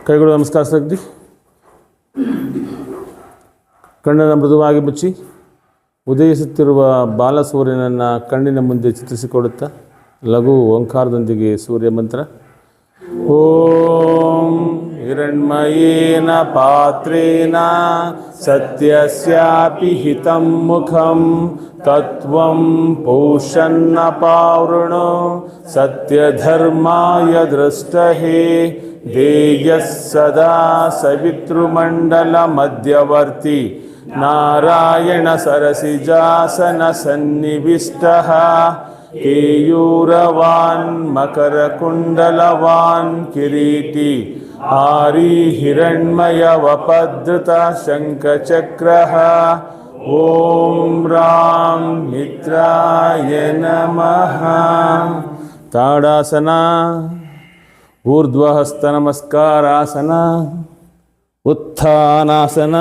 ಕೈಗಳು ನಮಸ್ಕಾರ ಸಗ್ದಿ. ಕಣ್ಣನ್ನು ಮೃದುವಾಗಿ ಮುಚ್ಚಿ ಉದಯಿಸುತ್ತಿರುವ ಬಾಲಸೂರ್ಯನನ್ನು ಕಣ್ಣಿನ ಮುಂದೆ ಚಿತ್ರಿಸಿಕೊಡುತ್ತಾ ಲಘು ಓಂಕಾರದೊಂದಿಗೆ ಸೂರ್ಯ ಮಂತ್ರ. ಓಂ ಹಿರಣ್ಮಯೇನ ಪಾತ್ರೇನ ಸತ್ಯಸ್ಯಾಪಿ ಹಿತಂ ಮುಖಂ ತತ್ವಂ ಪೋಷನ್ನ ಪಾವೃಣೋ ಸತ್ಯಧರ್ಮಾಯ ದೃಷ್ಟಹೇ ದೇಯಃ ಸದಾ ಸವಿತೃಮಂಡಲ ಮಧ್ಯವರ್ತಿ ನಾರಾಯಣ ಸರಸಿಜಾಸನ ಸನ್ನಿವಿಷ್ಟಃ ಕೇಯೂರವಾನ್ ಮಕರಕುಂಡಲವಾನ್ ಕಿರೀಟಿ ಆರಿ ಹಿರಣ್ಮಯ ವಪದ್ರುತ ಶಂಖಚಕ್ರಃ. ಓಂ ರಾಂ ಮಿತ್ರಾಯ ನಮಃ. ತಾಡಾಸನ, ಊರ್ಧ್ವಹಸ್ತ ನಮಸ್ಕಾರಾಸನ, ಉತ್ಥಾನಾಸನ,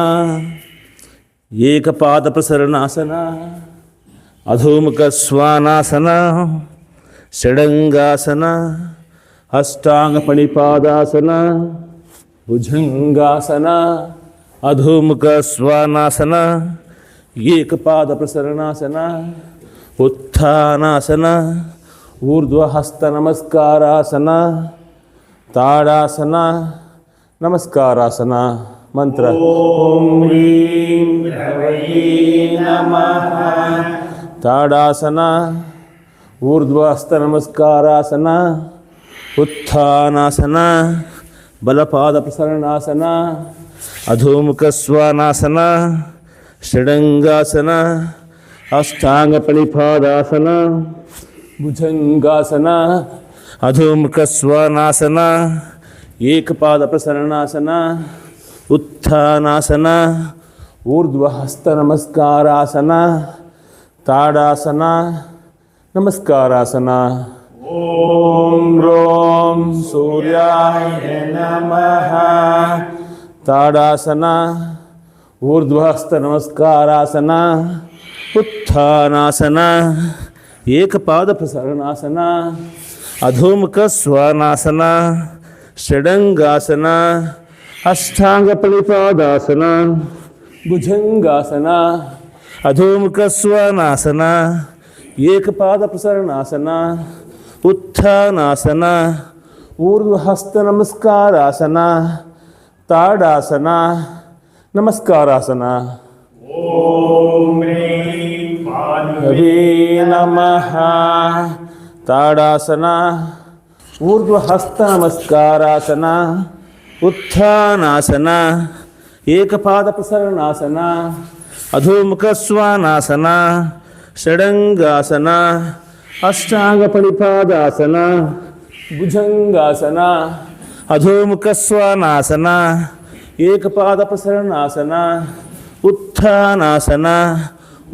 ಏಕಪಾದ ಪ್ರಸರಣಾಸನ, ಅಧೋಮುಖ ಸ್ವಾನಾಸನ, ಷಡಂಗಾಸನ, ಅಷ್ಟಾಂಗ ಪಣಿಪಾದಾಸನ, ಭುಜಂಗಾಸನ, ಅಧೋಮುಖ ಸ್ವಾನಾಸನ, ಏಕಪಾದ ಪ್ರಸರಣಾಸನ, ಉತ್ಥಾನಾಸನ, ಊರ್ಧ್ವಹಸ್ತ ನಮಸ್ಕಾರಾಸನ, ತಾಡಾಸನ, ನಮಸ್ಕಾರಾಸನ. ಮಂತ್ರ. ಓಂ ಹ್ರೀಂ ಹ್ರವೈ ನಮಃ. ತಾಡಾಸನ, ಊರ್ಧ್ವಹಸ್ತ ನಮಸ್ಕಾರಾಸನ, ಉತ್ಥಾನಾಸನ, ಬಲಪಾದ ಪ್ರಸರಣಾಸನ, ಅಧೋಮುಖ ಸ್ವಾನಾಸನ, ಷಡಂಗಾಸನ, ಅಷ್ಟಾಂಗ ಪಣಿಪಾದಾಸನ, ಭುಜಂಗಾಸನ, ಅಧೋಮುಖ ಸ್ವಾನಾಸನ, ಏಕಪಾದ ಪ್ರಸರಣಾಸನ, ಉತ್ಥಾನಾಸನ, ಊರ್ಧ್ವಹಸ್ತ ನಮಸ್ಕಾರಾಸನ, ತಾಡಾಸನ, ನಮಸ್ಕಾರಾಸನ. ಓಂ ರೋಂ ಸೂರ್ಯಾಯ ನಮಃ. ತಾಡಾಸನ, ಊರ್ಧ್ವಹಸ್ತ ನಮಸ್ಕಾರಾಸನ, ಉತ್ಥಾನಾಸನ, ಏಕಪಾದ ಪ್ರಸರಣಾಸನ, ಅಧೋಮುಖ ಸ್ವಾನಾಸನ, ಷಡಂಗಾಸನ, ಅಷ್ಟಾಂಗ ಪಣಿಪಾದಾಸನ, ಭುಜಂಗಾಸನ, ಅಧೋಮುಖ ಸ್ವಾನಾಸನ, ಏಕಪಾದ ಪ್ರಸರಣಾಸನ, ಉತ್ಥಾನಾಸನ, ಊರ್ಧ್ವಹಸ್ತ ನಮಸ್ಕಾರಾಸನ, ತಾಡಾಸನ, ನಮಸ್ಕಾರಾಸನ. ಓಂ ನಮಃ. ತಾಡಾಸನ, ಊರ್ಧ್ವಹಸ್ತ ನಮಸ್ಕಾರಾಸನ, ಉತ್ಥಾನಾಸನ, ಏಕಪಾದ ಪ್ರಸರಣಾಸನ, ಅಧೋಮುಖ ಸ್ವಾನಾಸನ, ಷಡಂಗಾಸನ, ಅಷ್ಟಾಂಗ ಪಣಿಪಾದಾಸನ, ಭುಜಂಗಾಸನ, ಅಧೋಮುಖ ಸ್ವಾನಾಸನ, ಏಕಪಾದ ಪ್ರಸರಣಾಸನ, ಉತ್ಥಾನಾಸನ,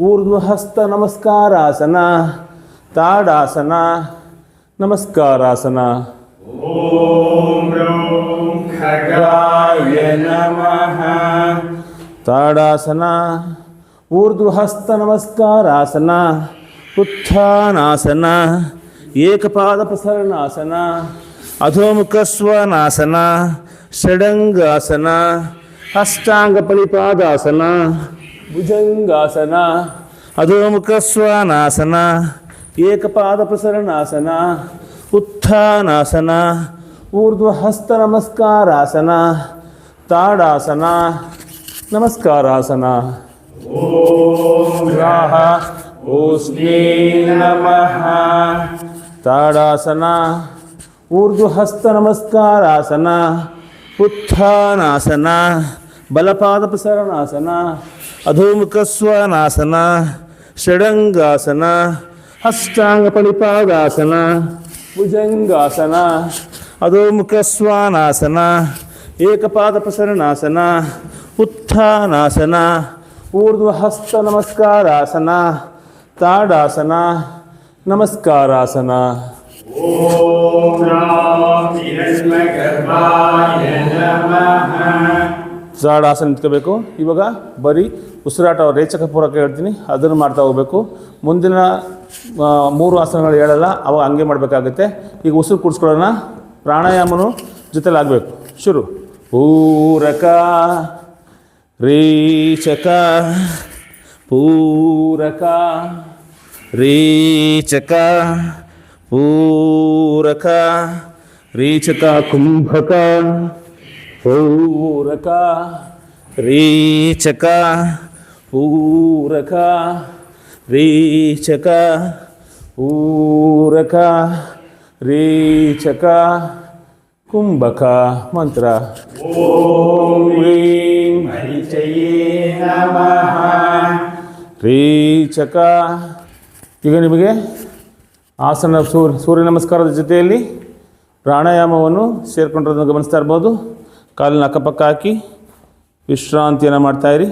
ಊರ್ಧ್ವಹಸ್ತ ನಮಸ್ಕಾರಾಸನ, ತಾಡಾಸನ, ನಮಸ್ಕಾರಾಸನ. ಓಂ ಖಗಾಯ ನಮಃ. ತಾಡಾಸನ, ಊರ್ಧ್ವಹಸ್ತ ನಮಸ್ಕಾರಾಸನ, ಉತ್ಥಾನಾಸನ, ಏಕಪಾದ ಪ್ರಸರಣಾಸನ, ಅಧೋಮುಖ ಸ್ವಾನಾಸನ, ಷಡಂಗಾಸನ, ಅಷ್ಟಾಂಗ ಪಣಿಪಾದಾಸನ, ಭುಜಂಗಾಸನ, ಅಧೋಮುಖ ಸ್ವಾನಾಸನ, ಏಕಪಾದ ಪ್ರಸರಣಾಸನ, ಉತ್ಥಾನಾಸನ, ಊರ್ಧ್ವಹಸ್ತ ನಮಸ್ಕಾರಾಸನ, ತಾಡಾಸನ, ನಮಸ್ಕಾರಾಸನ. ಓಂ ರಾಹ ಓಸ್ಮೇ ನಮಃ. ತಾಡಾಸನ, ಊರ್ಧ್ವಹಸ್ತ ನಮಸ್ಕಾರಾಸನ, ಉತ್ಥಾನಾಸನ, ಬಲಪಾದ ಪ್ರಸರಣಾಸನ, ಅಧೋಮುಖ ಸ್ವಾನಾಸನ, ಷಡಂಗಾಸನ, ಅಷ್ಟಾಂಗ ಪಣಿಪಾದಾಸನ, ಭುಜಂಗಾಸನ, ಅಧೋಮುಖ ಸ್ವಾನಾಸನ, ಏಕಪಾದ ಪ್ರಸರಣಾಸನ, ಉತ್ಥಾನಾಸನ, ಊರ್ಧ್ವಹಸ್ತ ನಮಸ್ಕಾರಾಸನ, ತಾಡಾಸನ, ನಮಸ್ಕಾರಾಸನ. ಓಂ ರಾಂ ಹಿರಣ್ಯಗರ್ಭಾಯ ನಮಃ. ತಾಡಾಸನ ನಿಂತ್ಕೋಬೇಕು. ಇವಾಗ ಬರೀ ಉಸಿರಾಟ ರೇಚಕ ಪೂರಕ ಹೇಳ್ತೀನಿ, ಅದನ್ನು ಮಾಡ್ತಾ ಹೋಗಬೇಕು. ಮುಂದಿನ 3 ಆಸನಗಳು ಹೇಳಲ್ಲ, ಅವಾಗ ಹಂಗೆ ಮಾಡಬೇಕಾಗುತ್ತೆ. ಈಗ ಉಸಿರು ಕೂಡಿಸ್ಕೊಳ್ಳೋಣ. ಪ್ರಾಣಾಯಾಮನು ಜೊತೆಲಾಗಬೇಕು. ಶುರು. ಪೂರಕ ರೀಚಕ ಪೂರಕ ರೀಚಕ ಪೂರಕ ರೀಚಕ ಕುಂಭಕ ಪೂರಕ ರೀಚಕ ಪೂರಕ ರೀಚಕ ಪೂರಕ ರೀಚಕ ಕುಂಭಕ. ಮಂತ್ರ ಓಂ ಹ್ರೀಂ ಹರಿಚಯೇ ನಮಃ ರೀಚಕ. ಈಗ ನಿಮಗೆ ಆಸನ ಸೂರ್ಯ ನಮಸ್ಕಾರದ ಜೊತೆಯಲ್ಲಿ ಪ್ರಾಣಾಯಾಮವನ್ನು ಸೇರಿಕೊಂಡಿರೋದನ್ನು ಗಮನಿಸ್ತಾ ಇರ್ಬೋದು. ಕಾಲಿನ ಅಕ್ಕಪಕ್ಕ ಹಾಕಿ ವಿಶ್ರಾಂತಿಯನ್ನು ಮಾಡ್ತಾಯಿರಿ.